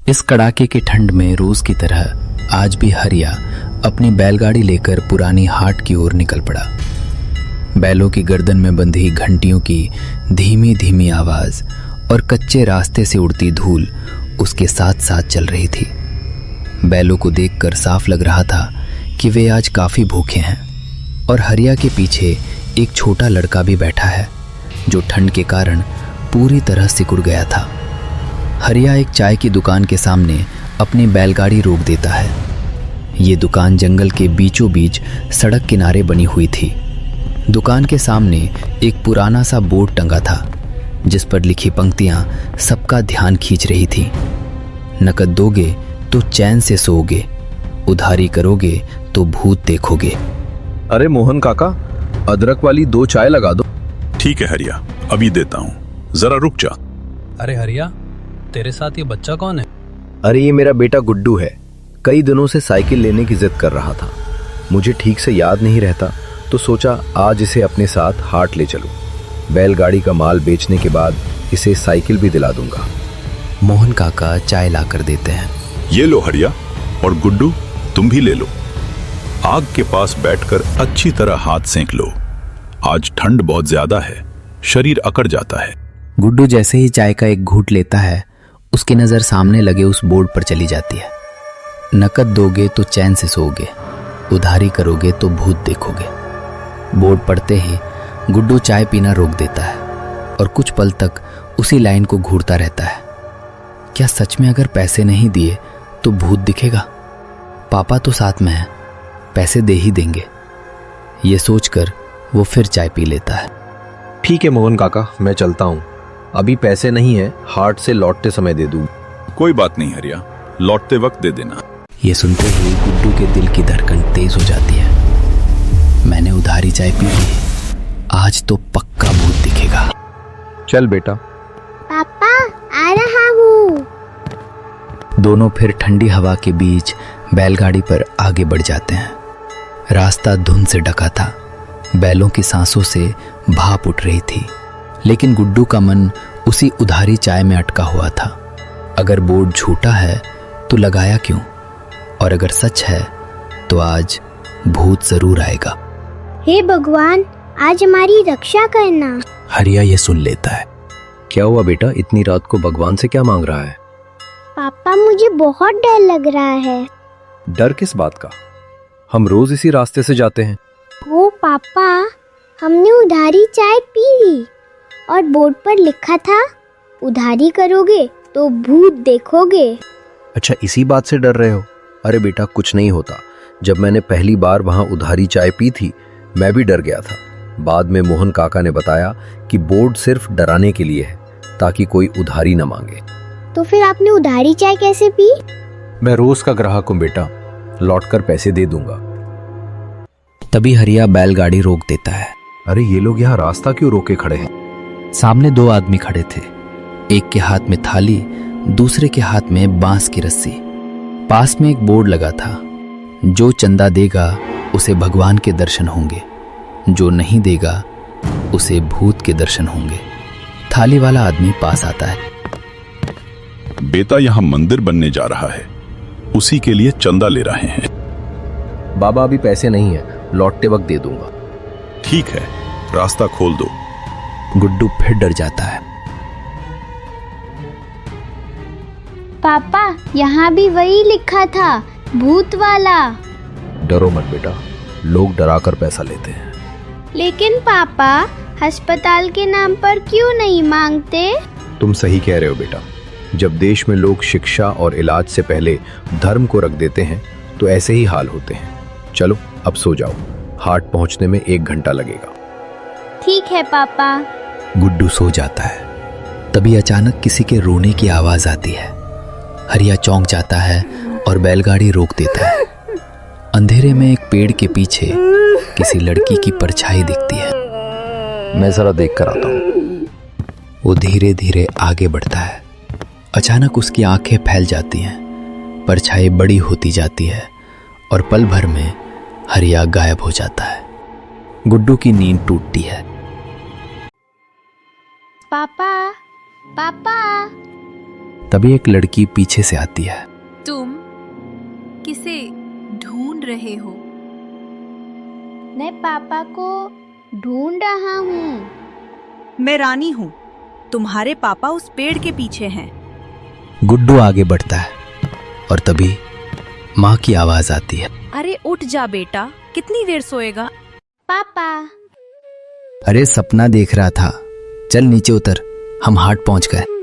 इस कड़ाके की ठंड में रोज की तरह आज भी हरिया अपनी बैलगाड़ी लेकर पुरानी हाट की ओर निकल पड़ा। बैलों की गर्दन में बंधी घंटियों की धीमी धीमी आवाज और कच्चे रास्ते से उड़ती धूल उसके साथ साथ चल रही थी। बैलों को देखकर साफ लग रहा था कि वे आज काफी भूखे हैं और हरिया के पीछे एक छोटा लड़का भी बैठा है जो ठंड के कारण पूरी तरह सिकुड़ गया था। हरिया एक चाय की दुकान के सामने अपनी बैलगाड़ी रोक देता है। ये दुकान जंगल के बीचों बीच सड़क किनारे बनी हुई थी। दुकान के सामने एक पुराना सा बोर्ड टंगा था जिस पर लिखी पंक्तियां सबका ध्यान खींच रही थी। नकद दोगे तो चैन से सोओगे, उधारी करोगे तो भूत देखोगे। अरे मोहन काका, अदरक वाली 2 चाय लगा दो। ठीक है हरिया, अभी देता हूँ, जरा रुक जा। अरे हरिया, तेरे साथ ये बच्चा कौन है? अरे ये मेरा बेटा गुड्डू है। कई दिनों से साइकिल लेने की जिद कर रहा था। मुझे ठीक से याद नहीं रहता तो सोचा आज इसे अपने साथ हाट ले चलूं। बैलगाड़ी का माल बेचने के बाद इसे साइकिल भी दिला दूंगा। मोहन काका चाय लाकर देते हैं। ये लो हरिया, और गुड्डू तुम भी ले लो। आग के पास बैठकर अच्छी तरह हाथ सेंक लो। आज ठंड बहुत ज्यादा है, शरीर अकड़ जाता है। गुड्डू जैसे ही चाय का एक घूंट लेता है उसकी नज़र सामने लगे उस बोर्ड पर चली जाती है। नकद दोगे तो चैन से सोओगे, उधारी करोगे तो भूत देखोगे। बोर्ड पढ़ते ही गुड्डू चाय पीना रोक देता है और कुछ पल तक उसी लाइन को घूरता रहता है। क्या सच में अगर पैसे नहीं दिए तो भूत दिखेगा? पापा तो साथ में हैं, पैसे दे ही देंगे। ये सोचकर वो फिर चाय पी लेता है। ठीक है मोहन काका, मैं चलता हूँ। अभी पैसे नहीं है, हाट से लौटते समय दे दूँ। कोई बात नहीं हरिया, लौटते वक्त दे देना। ये सुनते ही गुड्डू के दिल की धड़कन तेज हो जाती है। मैंने उधारी चाय पी ली, आज तो पक्का भूत दिखेगा। चल बेटा। पापा आ रहा हूँ। दोनों फिर ठंडी हवा के बीच बैलगाड़ी पर आगे बढ़ जाते हैं। रास्ता धुंध से ढका था, बैलों की सांसों से भाप उठ रही थी, लेकिन गुड्डू का मन उसी उधारी चाय में अटका हुआ था। अगर बोर्ड झूठा है तो लगाया क्यों, और अगर सच है तो आज भूत जरूर आएगा। हे भगवान, आज हमारी रक्षा करना। हरिया ये सुन लेता है। क्या हुआ बेटा, इतनी रात को भगवान से क्या मांग रहा है? पापा मुझे बहुत डर लग रहा है। डर किस बात का? हम रोज इसी रास्ते से जाते हैं। वो पापा, हमने उधारी चाय पी ली और बोर्ड पर लिखा था उधारी करोगे तो भूत देखोगे। अच्छा, इसी बात से डर रहे हो? अरे बेटा, कुछ नहीं होता। जब मैंने पहली बार वहां उधारी चाय पी थी मैं भी डर गया था। बाद में मोहन काका ने बताया कि बोर्ड सिर्फ डराने के लिए है ताकि कोई उधारी न मांगे। तो फिर आपने उधारी चाय कैसे पी? मैं रोज का ग्राहक हूँ बेटा, लौटकर पैसे दे दूंगा। तभी हरिया बैलगाड़ी रोक देता है। अरे ये लोग यहाँ रास्ता क्यों रोके खड़े हैं? सामने 2 आदमी खड़े थे। एक के हाथ में थाली, दूसरे के हाथ में बांस की रस्सी। पास में एक बोर्ड लगा था, जो चंदा देगा उसे भगवान के दर्शन होंगे, जो नहीं देगा उसे भूत के दर्शन होंगे। थाली वाला आदमी पास आता है। बेटा, यहाँ मंदिर बनने जा रहा है, उसी के लिए चंदा ले रहे हैं। बाबा अभी पैसे नहीं है, लौटते वक्त दे दूंगा। ठीक है, रास्ता खोल दो। गुड्डू फिर डर जाता है। पापा, यहाँ भी वही लिखा था, भूत वाला। डरो मत बेटा, लोग डरा कर पैसा लेते हैं। लेकिन पापा, अस्पताल के नाम पर क्यों नहीं मांगते? तुम सही कह रहे हो बेटा। जब देश में लोग शिक्षा और इलाज से पहले धर्म को रख देते हैं तो ऐसे ही हाल होते हैं। चलो अब सो जाओ, हाट पहुंचने में 1 घंटा लगेगा। ठीक है पापा। गुड्डू सो जाता है। तभी अचानक किसी के रोने की आवाज आती है। हरिया चौंक जाता है और बैलगाड़ी रोक देता है। अंधेरे में एक पेड़ के पीछे किसी लड़की की परछाई दिखती है। मैं जरा देख कर आता हूँ। वो धीरे धीरे आगे बढ़ता है। अचानक उसकी आंखें फैल जाती हैं, परछाई बड़ी होती जाती है और पल भर में हरिया गायब हो जाता है। गुड्डू की नींद टूटती है। पापा, पापा। तभी एक लड़की पीछे से आती है। तुम किसे ढूंढ रहे हो? मैं पापा को ढूंढ रहा हूँ। मैं रानी हूँ। तुम्हारे पापा उस पेड़ के पीछे हैं। गुड्डू आगे बढ़ता है और तभी माँ की आवाज आती है। अरे उठ जा बेटा, कितनी देर सोएगा? पापा, अरे सपना देख रहा था, चल नीचे उतर, हम हाट पहुंच गए।